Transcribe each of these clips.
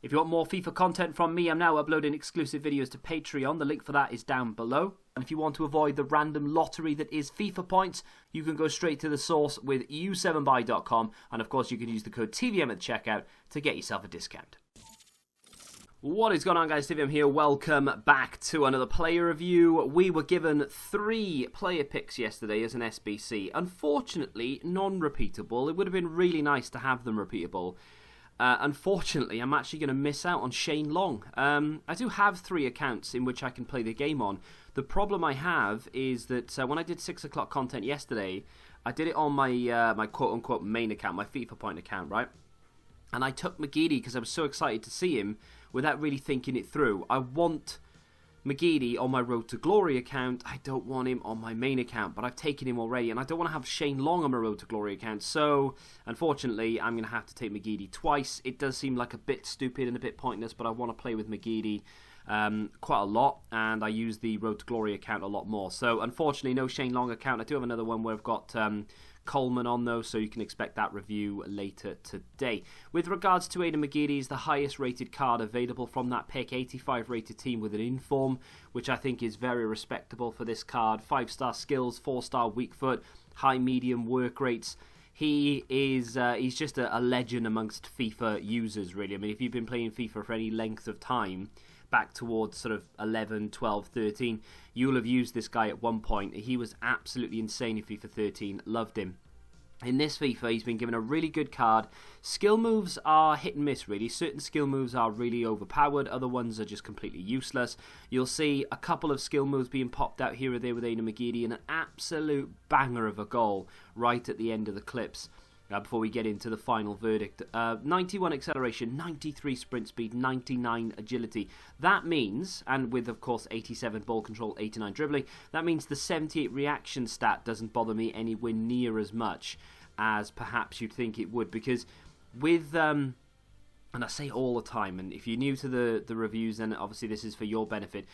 If you want more FIFA content from me, I'm now uploading exclusive videos to Patreon. The link for that is down below. And if you want to avoid the random lottery that is FIFA points, you can go straight to the source with u7buy.com. And of course, you can use the code TVM at checkout to get yourself a discount. What is going on, guys? TVM here. Welcome back to another player review. We were given 3 player picks yesterday as an SBC. Unfortunately, non-repeatable. It would have been really nice to have them repeatable. Unfortunately, I'm actually going to miss out on Shane Long. I do have 3 accounts in which I can play the game on. The problem I have is that when I did 6 o'clock content yesterday, I did it on my my quote-unquote main account, my FIFA point account, right? And I took Mcgeady because I was so excited to see him without really thinking it through. I want Mcgeady on my Road to Glory account. I don't want him on my main account, but I've taken him already, and I don't want to have Shane Long on my Road to Glory account. So, unfortunately, I'm going to have to take Mcgeady twice. It does seem like a bit stupid and a bit pointless, but I want to play with Mcgeady quite a lot, and I use the Road to Glory account a lot more. So, unfortunately, no Shane Long account. I do have another one where I've got Coleman on though, so you can expect that review later today. With regards to Aidan Mcgeady, he's the highest rated card available from that pick, 85 rated team with an inform, which I think is very respectable for this card. 5-star skills, 4-star weak foot, high medium work rates. He is he's just a legend amongst FIFA users, really. I mean, if you've been playing FIFA for any length of time, back towards sort of 11, 12, 13, you'll have used this guy at one point. He was absolutely insane in FIFA 13, loved him. In this FIFA, he's been given a really good card. Skill moves are hit and miss, really. Certain skill moves are really overpowered, other ones are just completely useless. You'll see a couple of skill moves being popped out here or there with Aidan Mcgeady, and an absolute banger of a goal right at the end of the clips. Before we get into the final verdict. 91 acceleration, 93 sprint speed, 99 agility. That means, and with of course 87 ball control, 89 dribbling, that means the 78 reaction stat doesn't bother me anywhere near as much as perhaps you'd think it would, because with and I say all the time, and if you're new to the reviews, then obviously this is for your benefit.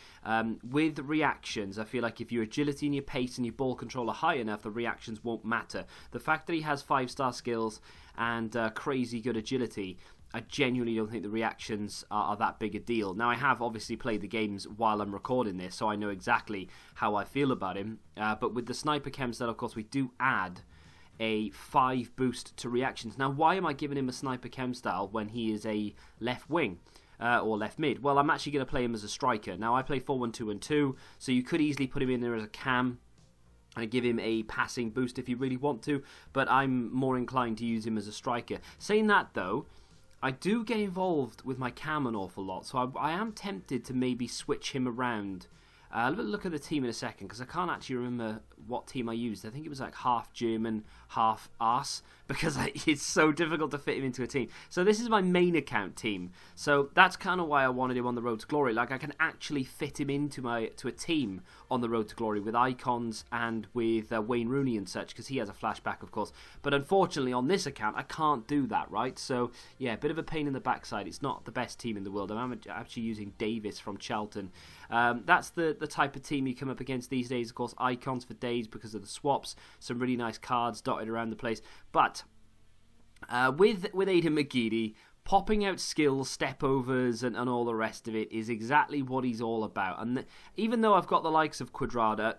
With reactions, I feel like if your agility and your pace and your ball control are high enough, the reactions won't matter. The fact that he has 5-star skills and crazy good agility, I genuinely don't think the reactions are that big a deal. Now, I have obviously played the games while I'm recording this, so I know exactly how I feel about him. But with the sniper chem style, of course, we do add a 5 boost to reactions. Now, why am I giving him a sniper chem style when he is a left wing or left mid? Well, I'm actually going to play him as a striker. Now, I play 4-1-2-1-2, so you could easily put him in there as a cam and give him a passing boost if you really want to, but I'm more inclined to use him as a striker. Saying that, though, I do get involved with my cam an awful lot, so I am tempted to maybe switch him around. Look at the team in a second, because I can't actually remember what team I used. I think it was like half German, half arse, because it's so difficult to fit him into a team. So this is my main account team. So that's kind of why I wanted him on the Road to Glory. Like, I can actually fit him into a team on the Road to Glory with icons and with Wayne Rooney and such, because he has a flashback, of course. But unfortunately, on this account, I can't do that, right? So, yeah, a bit of a pain in the backside. It's not the best team in the world. I'm actually using Davis from Charlton. That's the type of team you come up against these days. Of course, icons for days because of the swaps. Some really nice cards dotted around the place. But with Aidan Mcgeady, popping out skills, step overs, and all the rest of it is exactly what he's all about. And even though I've got the likes of Quadrado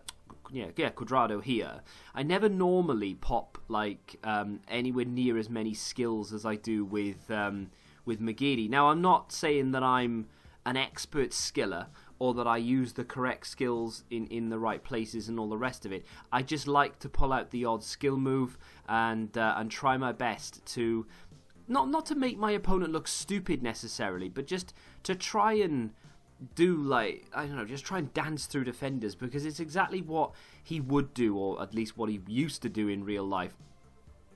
here, I never normally pop like anywhere near as many skills as I do with Mcgeady. Now, I'm not saying that I'm an expert skiller or that I use the correct skills in the right places and all the rest of it. I just like to pull out the odd skill move and try my best to not to make my opponent look stupid necessarily, but just to try and do, like, I don't know, just try and dance through defenders, because it's exactly what he would do, or at least what he used to do in real life.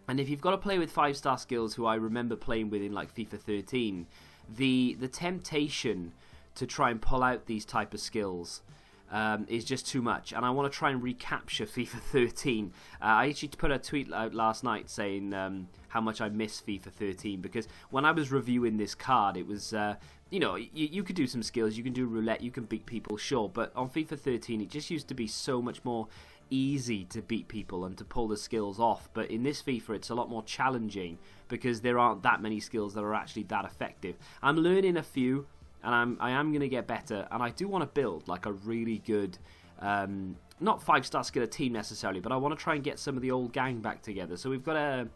And if you've got to play with 5-star skills, who I remember playing with in like FIFA 13, the temptation to try and pull out these type of skills is just too much, and I want to try and recapture FIFA 13. I actually put a tweet out last night saying how much I miss FIFA 13, because when I was reviewing this card, it was you could do some skills, you can do roulette, you can beat people, sure, but on FIFA 13 it just used to be so much more easy to beat people and to pull the skills off, but in this FIFA it's a lot more challenging because there aren't that many skills that are actually that effective. I'm learning a few, and I am going to get better, and I do want to build like a really good, not 5-star skiller team necessarily, but I want to try and get some of the old gang back together. So we've got a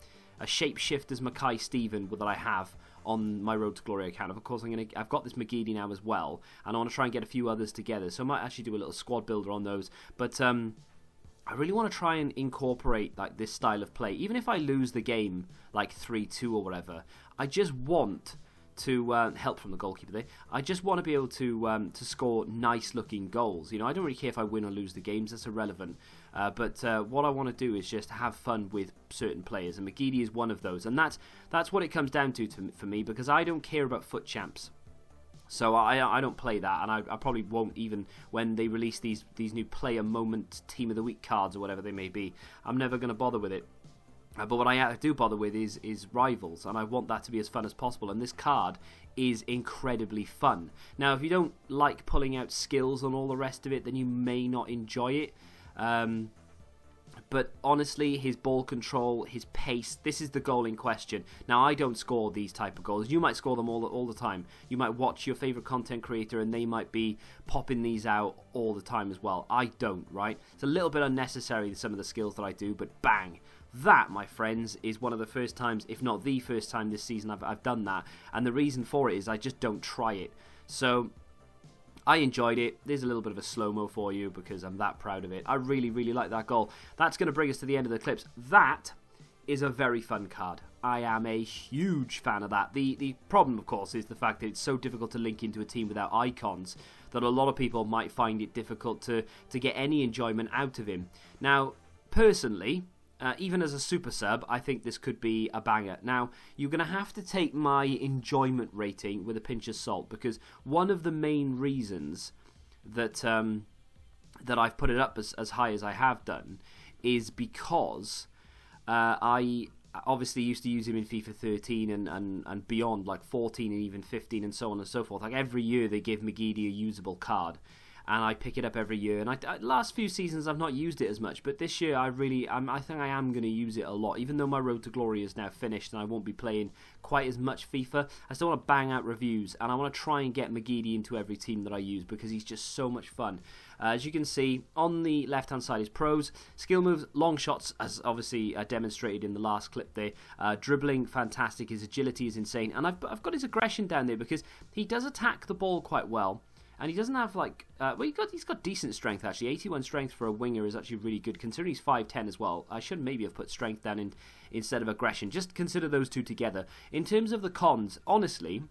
Shapeshifters Mackay Steven that I have on my Road to Glory account. Of course, I've got this Mcgeady now as well, and I want to try and get a few others together. So I might actually do a little squad builder on those. But I really want to try and incorporate like this style of play, even if I lose the game like 3-2 or whatever. I just want to help from the goalkeeper there. I just want to be able to score nice looking goals. You know, I don't really care if I win or lose the games. That's irrelevant. But what I want to do is just have fun with certain players, and Mcgeady is one of those. And that's what it comes down to for me, because I don't care about foot champs. So I don't play that, and I probably won't even when they release these new player moment team of the week cards or whatever they may be. I'm never going to bother with it. But what I do bother with is rivals, and I want that to be as fun as possible. And this card is incredibly fun. Now, if you don't like pulling out skills and all the rest of it, then you may not enjoy it. But honestly, his ball control, his pace, this is the goal in question. Now, I don't score these type of goals. You might score them all the time. You might watch your favourite content creator and they might be popping these out all the time as well. I don't, right? It's a little bit unnecessary, some of the skills that I do, but bang. That, my friends, is one of the first times, if not the first time this season I've done that. And the reason for it is I just don't try it. So I enjoyed it. There's a little bit of a slow-mo for you because I'm that proud of it. I really, really like that goal. That's going to bring us to the end of the clips. That is a very fun card. I am a huge fan of that. The problem, of course, is the fact that it's so difficult to link into a team without icons that a lot of people might find it difficult to get any enjoyment out of him. Now, personally, even as a super sub, I think this could be a banger. Now, you're going to have to take my enjoyment rating with a pinch of salt, because one of the main reasons that that I've put it up as high as I have done is because I obviously used to use him in FIFA 13 and beyond, like 14 and even 15 and so on and so forth. Like every year they give Mcgeady a usable card, and I pick it up every year. And last few seasons I've not used it as much, but this year I think I am going to use it a lot. Even though my Road to Glory is now finished and I won't be playing quite as much FIFA, I still want to bang out reviews, and I want to try and get Mcgeady into every team that I use because he's just so much fun. As you can see, on the left-hand side is pros, skill moves, long shots, as obviously demonstrated in the last clip there. Dribbling, fantastic. His agility is insane. And I've got his aggression down there because he does attack the ball quite well. And he doesn't have like, he's got decent strength actually. 81 strength for a winger is actually really good, considering he's 5'10 as well. I should maybe have put strength down instead of aggression. Just consider those two together. In terms of the cons, honestly,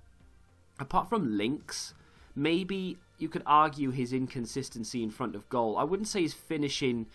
apart from links, maybe you could argue his inconsistency in front of goal. I wouldn't say his finishing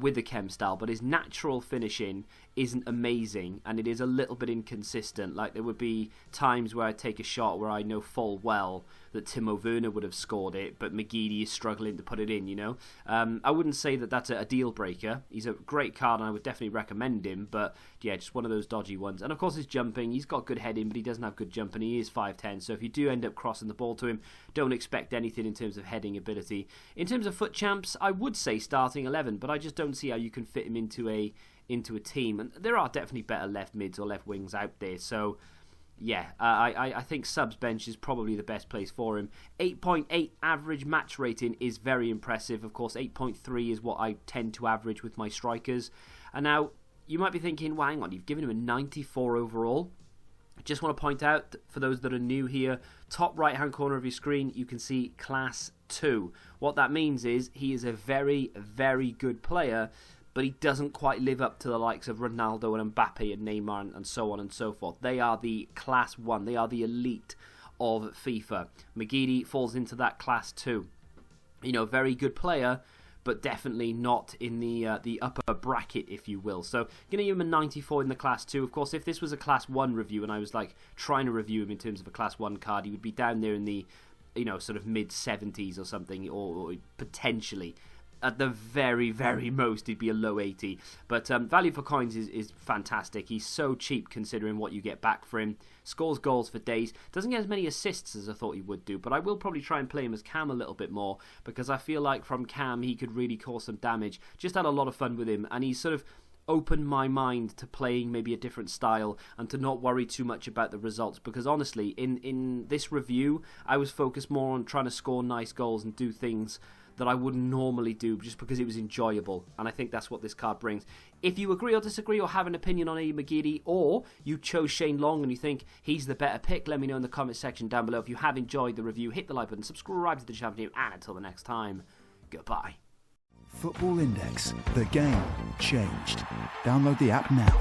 with the chem style, but his natural finishing isn't amazing, and it is a little bit inconsistent. Like there would be times where I take a shot where I know full well that Timo Werner would have scored it, but Mcgeady is struggling to put it in, you know. I wouldn't say that that's a deal breaker. He's a great card and I would definitely recommend him, but yeah, just one of those dodgy ones. And of course his jumping, he's got good heading, but he doesn't have good jumping. He is 5'10", so if you do end up crossing the ball to him, don't expect anything in terms of heading ability. In terms of foot champs, I would say starting 11, but I just don't see how you can fit him into a team. And there are definitely better left mids or left wings out there, so yeah, I think subs bench is probably the best place for him. 8.8 average match rating is very impressive. Of course, 8.3 is what I tend to average with my strikers. And now, you might be thinking, well, hang on, you've given him a 94 overall. I just want to point out, for those that are new here, top right-hand corner of your screen, you can see Class 2. What that means is he is a very, very good player, but he doesn't quite live up to the likes of Ronaldo and Mbappe and Neymar and so on and so forth. They are the Class 1. They are the elite of FIFA. Mcgeady falls into that Class 2. You know, very good player, but definitely not in the upper bracket, if you will. So, going to give him a 94 in the Class 2. Of course, if this was a Class 1 review and I was like trying to review him in terms of a Class 1 card, he would be down there in the, you know, sort of mid-70s or something, or potentially. at the very, very most, he'd be a low 80. But value for coins is fantastic. He's so cheap considering what you get back for him. Scores goals for days. Doesn't get as many assists as I thought he would do, but I will probably try and play him as Cam a little bit more, because I feel like from Cam he could really cause some damage. Just had a lot of fun with him, and he's sort of opened my mind to playing maybe a different style and to not worry too much about the results, because honestly in this review I was focused more on trying to score nice goals and do things that I wouldn't normally do just because it was enjoyable, and I think that's what this card brings. If you agree or disagree or have an opinion on Mcgeady, or you chose Shane Long and you think he's the better pick, let me know in the comment section down below. If you have enjoyed the review, hit the like button, subscribe to the channel, and until the next time, goodbye. Football Index. The game changed. Download the app now.